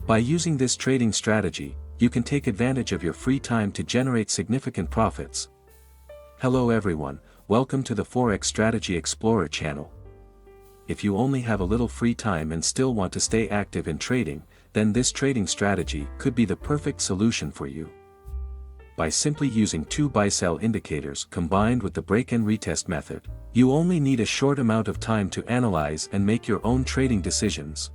By using this trading strategy, you can take advantage of your free time to generate significant profits. Hello everyone, welcome to the Forex Strategy Explorer channel. If you only have a little free time and still want to stay active in trading, then this trading strategy could be the perfect solution for you. By simply using two buy-sell indicators combined with the break and retest method, you only need a short amount of time to analyze and make your own trading decisions.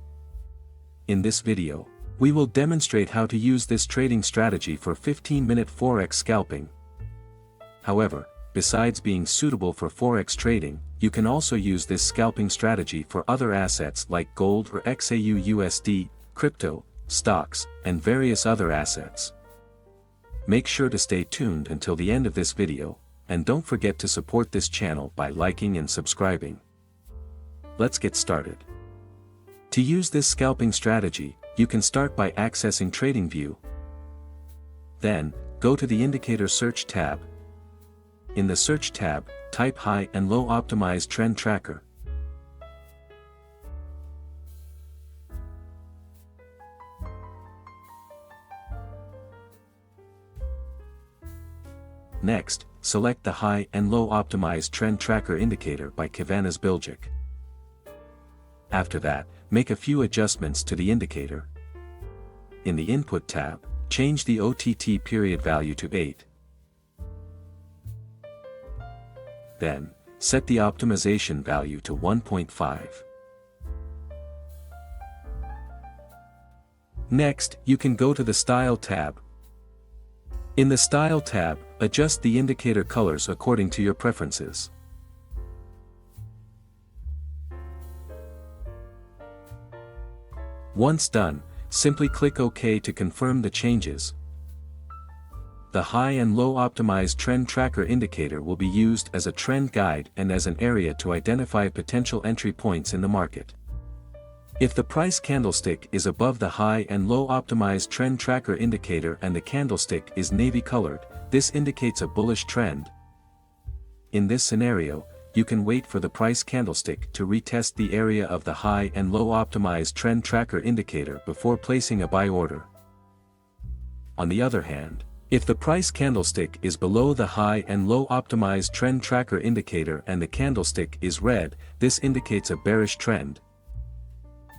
In this video, we will demonstrate how to use this trading strategy for 15-minute Forex scalping. However, besides being suitable for Forex trading, you can also use this scalping strategy for other assets like gold or XAU/USD, crypto, stocks, and various other assets. Make sure to stay tuned until the end of this video, and don't forget to support this channel by liking and subscribing. Let's get started. To use this scalping strategy, you can start by accessing Tradingview. Then, go to the Indicator Search tab. In the Search tab, type High and Low Optimized Trend Tracker. Next, select the High and Low Optimized Trend Tracker Indicator by Kavanas Bilgic. After that, make a few adjustments to the indicator. In the Input tab, change the OTT period value to 8. Then, set the optimization value to 1.5. Next, you can go to the Style tab. In the Style tab, adjust the indicator colors according to your preferences. Once done, simply click OK to confirm the changes. The High and Low Optimized Trend Tracker Indicator will be used as a trend guide and as an area to identify potential entry points in the market. If the price candlestick is above the High and Low Optimized Trend Tracker Indicator and the candlestick is navy-colored, this indicates a bullish trend. In this scenario, you can wait for the price candlestick to retest the area of the High and Low Optimized Trend Tracker Indicator before placing a buy order. On the other hand, if the price candlestick is below the High and Low Optimized Trend Tracker Indicator and the candlestick is red, this indicates a bearish trend.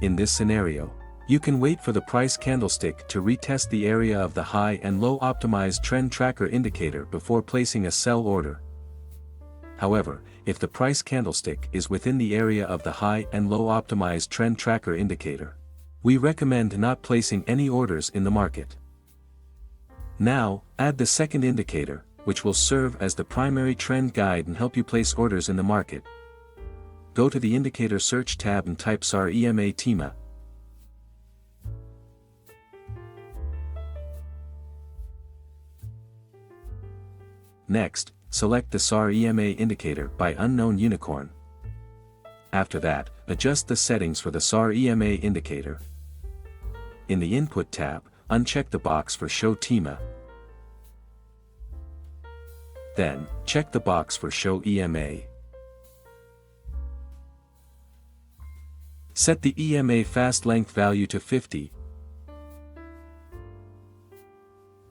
In this scenario, you can wait for the price candlestick to retest the area of the High and Low Optimized Trend Tracker Indicator before placing a sell order. However, if the price candlestick is within the area of the High and Low Optimized Trend Tracker Indicator, we recommend not placing any orders in the market. Now, add the second indicator, which will serve as the primary trend guide and help you place orders in the market. Go to the Indicator Search tab and type SAR EMA Tema. Next, select the SAR EMA Indicator by Unknown Unicorn. After that, adjust the settings for the SAR EMA Indicator. In the Input tab, uncheck the box for Show Tema. Then, check the box for Show EMA. Set the EMA fast length value to 50.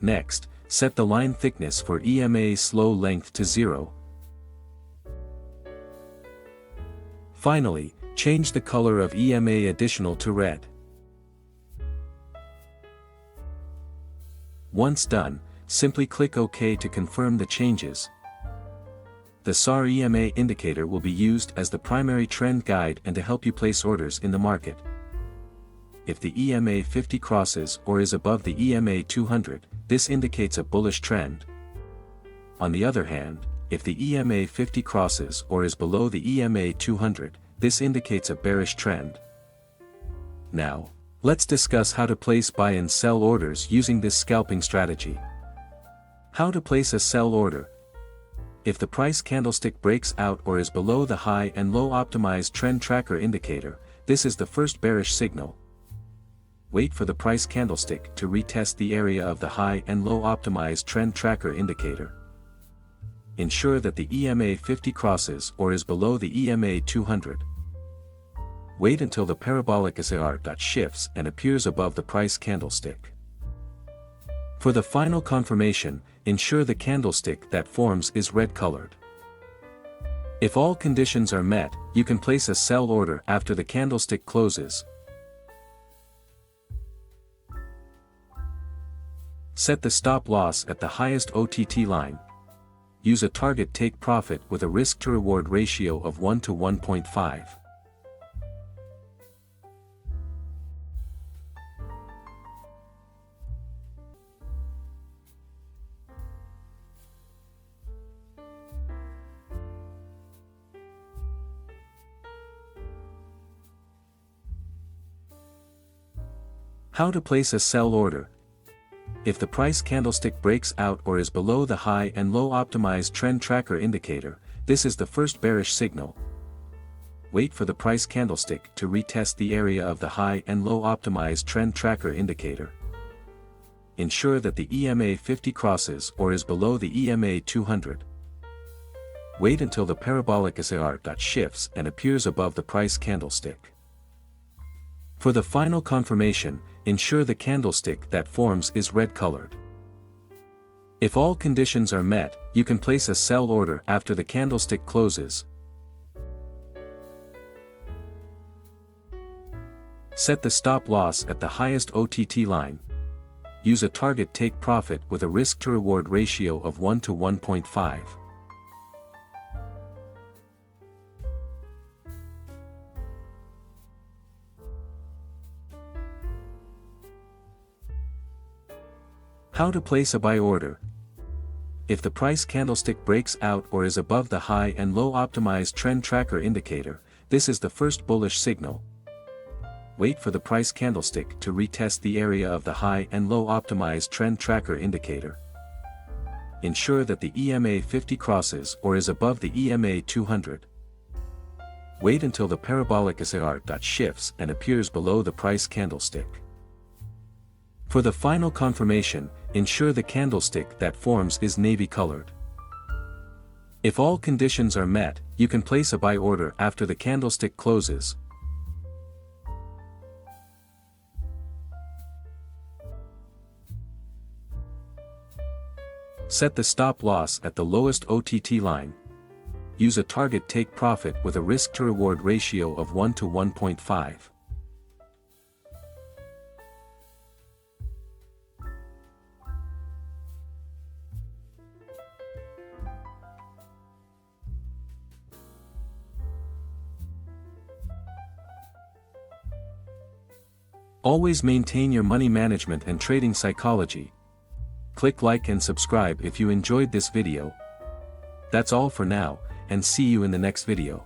Next, set the line thickness for EMA slow length to 0. Finally, change the color of EMA additional to red. Once done, simply click OK to confirm the changes. The SAR EMA indicator will be used as the primary trend guide and to help you place orders in the market. If the EMA 50 crosses or is above the EMA 200, this indicates a bullish trend. On the other hand, if the EMA 50 crosses or is below the EMA 200, this indicates a bearish trend. Now, let's discuss how to place buy and sell orders using this scalping strategy. How to place a sell order. If the price candlestick breaks out or is below the High and Low Optimized Trend Tracker Indicator, this is the first bearish signal. Wait for the price candlestick to retest the area of the High and Low Optimized Trend Tracker Indicator. Ensure that the EMA 50 crosses or is below the EMA 200. Wait until the parabolic SAR shifts and appears above the price candlestick. For the final confirmation, ensure the candlestick that forms is red-colored. If all conditions are met, you can place a sell order after the candlestick closes. Set the stop loss at the highest OTT line. Use a target take profit with a risk-to-reward ratio of 1 to 1.5. How to place a sell order. If the price candlestick breaks out or is below the high and low optimized trend tracker indicator, this is the first bearish signal. Wait for the price candlestick to retest the area of the high and low optimized trend tracker indicator. Ensure that the EMA 50 crosses or is below the EMA 200. Wait until the parabolic SAR shifts and appears above the price candlestick. For the final confirmation, ensure the candlestick that forms is red-colored. If all conditions are met, you can place a sell order after the candlestick closes. Set the stop loss at the highest OTT line. Use a target take profit with a risk-to-reward ratio of 1 to 1.5. How to place a buy order. If the price candlestick breaks out or is above the high and low optimized trend tracker indicator, this is the first bullish signal. Wait for the price candlestick to retest the area of the high and low optimized trend tracker indicator. Ensure that the EMA 50 crosses or is above the EMA 200. Wait until the parabolic SAR shifts and appears below the price candlestick. For the final confirmation, ensure the candlestick that forms is navy-colored. If all conditions are met, you can place a buy order after the candlestick closes. Set the stop loss at the lowest OTT line. Use a target take profit with a risk-to-reward ratio of 1 to 1.5. Always maintain your money management and trading psychology. Click like and subscribe if you enjoyed this video. That's all for now, and see you in the next video.